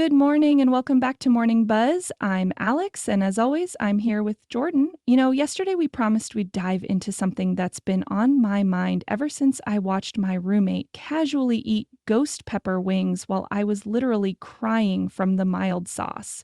Good morning and welcome back to Morning Buzz. I'm Alex, and as always, I'm here with Jordan. Yesterday we promised we'd dive into something that's been on my mind ever since I watched my roommate casually eat ghost pepper wings while I was literally crying from the mild sauce.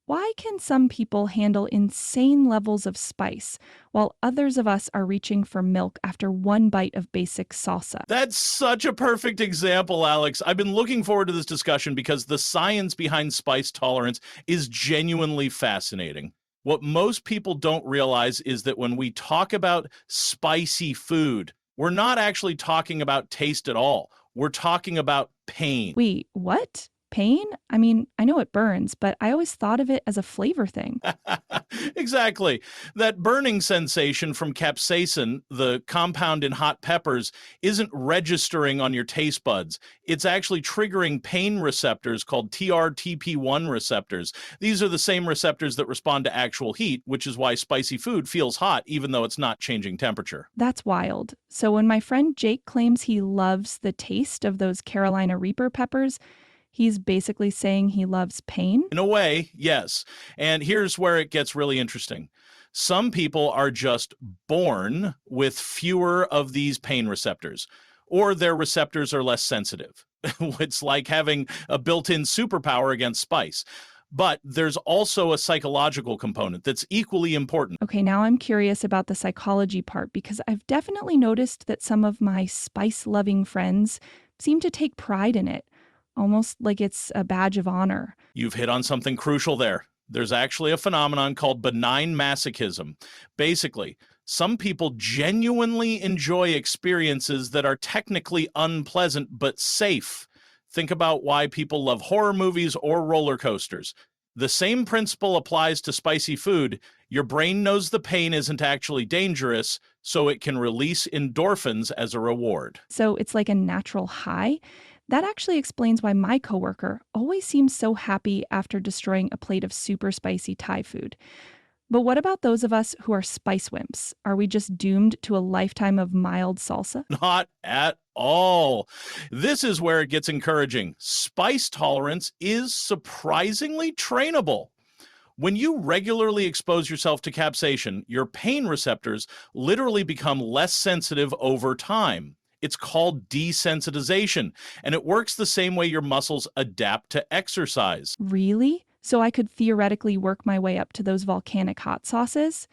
Why can some people handle insane levels of spice, while others of us are reaching for milk after one bite of basic salsa? That's such a perfect example, Alex. I've been looking forward to this discussion because the science behind spice tolerance is genuinely fascinating. What most people don't realize is that when we talk about spicy food, we're not actually talking about taste at all. We're talking about pain. Wait, what? Pain? I mean, I know it burns, but I always thought of it as a flavor thing. Exactly. That burning sensation from capsaicin, the compound in hot peppers, isn't registering on your taste buds. It's actually triggering pain receptors called TRTP1 receptors. These are the same receptors that respond to actual heat, which is why spicy food feels hot even though it's not changing temperature. That's wild. So when my friend Jake claims he loves the taste of those Carolina Reaper peppers, he's basically saying he loves pain? In a way, yes. And here's where it gets really interesting. Some people are just born with fewer of these pain receptors, or their receptors are less sensitive. It's like having a built-in superpower against spice. But there's also a psychological component that's equally important. Okay, now I'm curious about the psychology part because I've definitely noticed that some of my spice loving friends seem to take pride in it, almost like it's a badge of honor. You've hit on something crucial there. There's actually a phenomenon called benign masochism. Basically, some people genuinely enjoy experiences that are technically unpleasant but safe. Think about why people love horror movies or roller coasters. The same principle applies to spicy food. Your brain knows the pain isn't actually dangerous, so it can release endorphins as a reward. So it's like a natural high. That actually explains why my coworker always seems so happy after destroying a plate of super spicy Thai food. But what about those of us who are spice wimps? Are we just doomed to a lifetime of mild salsa? Not at all. This is where it gets encouraging. Spice tolerance is surprisingly trainable. When you regularly expose yourself to capsaicin, your pain receptors literally become less sensitive over time. It's called desensitization, and it works the same way your muscles adapt to exercise. Really? So I could theoretically work my way up to those volcanic hot sauces?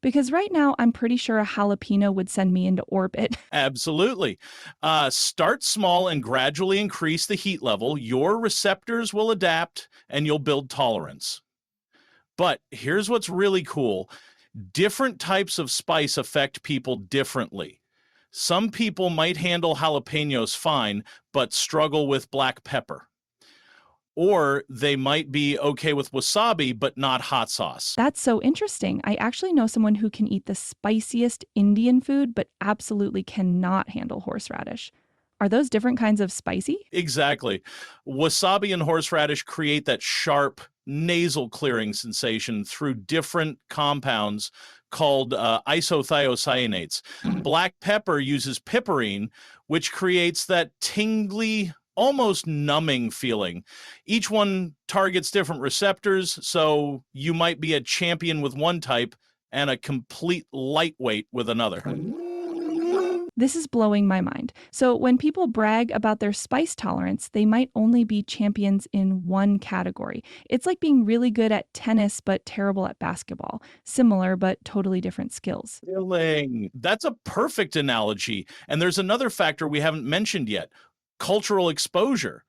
Because right now, I'm pretty sure a jalapeno would send me into orbit. Absolutely. Start small and gradually increase the heat level. Your receptors will adapt, and you'll build tolerance. But here's what's really cool. Different types of spice affect people differently. Some people might handle jalapenos fine, but struggle with black pepper. Or they might be okay with wasabi, but not hot sauce. That's so interesting. I actually know someone who can eat the spiciest Indian food, but absolutely cannot handle horseradish. Are those different kinds of spicy? Exactly. Wasabi and horseradish create that sharp nasal clearing sensation through different compounds called isothiocyanates. Black pepper uses piperine, which creates that tingly, almost numbing feeling. Each one targets different receptors, so you might be a champion with one type and a complete lightweight with another. This is blowing my mind. So, when people brag about their spice tolerance, they might only be champions in one category. It's like being really good at tennis but terrible at basketball. Similar but totally different skills. Filling. That's a perfect analogy. And there's another factor we haven't mentioned yet: cultural exposure.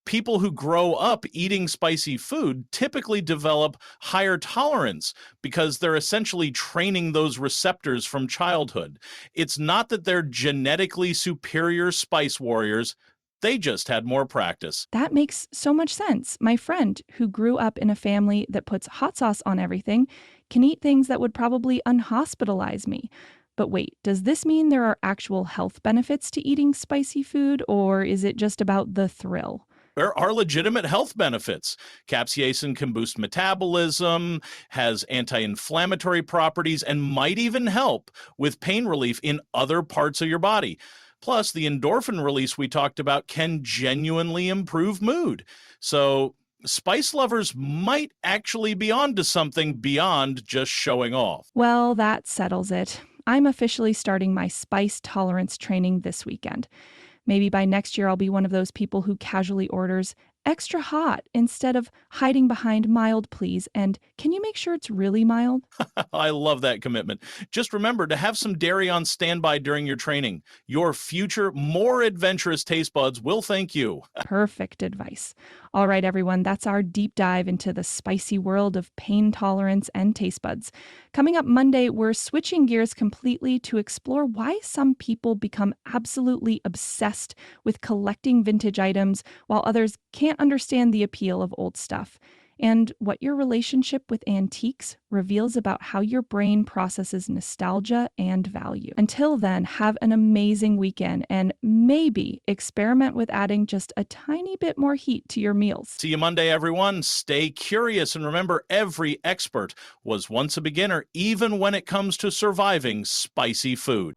People who grow up eating spicy food typically develop higher tolerance because they're essentially training those receptors from childhood. It's not that they're genetically superior spice warriors, they just had more practice. That makes so much sense. My friend, who grew up in a family that puts hot sauce on everything, can eat things that would probably unhospitalize me. But wait, does this mean there are actual health benefits to eating spicy food, or is it just about the thrill? There are legitimate health benefits. Capsaicin can boost metabolism, has anti-inflammatory properties, and might even help with pain relief in other parts of your body. Plus, the endorphin release we talked about can genuinely improve mood. So Spice lovers might actually be onto something beyond just showing off. Well, that settles it. I'm officially starting my spice tolerance training this weekend. Maybe by next year, I'll be one of those people who casually orders extra hot instead of hiding behind mild, please. And can you make sure it's really mild? I love that commitment. Just remember to have some dairy on standby during your training. Your future, more adventurous taste buds will thank you. Perfect advice. All right, everyone, that's our deep dive into the spicy world of pain tolerance and taste buds. Coming up Monday, we're switching gears completely to explore why some people become absolutely obsessed with collecting vintage items while others can't understand the appeal of old stuff, and what your relationship with antiques reveals about how your brain processes nostalgia and value. Until then, have an amazing weekend and maybe experiment with adding just a tiny bit more heat to your meals. See you Monday, everyone. Stay curious and remember every expert was once a beginner, even when it comes to surviving spicy food.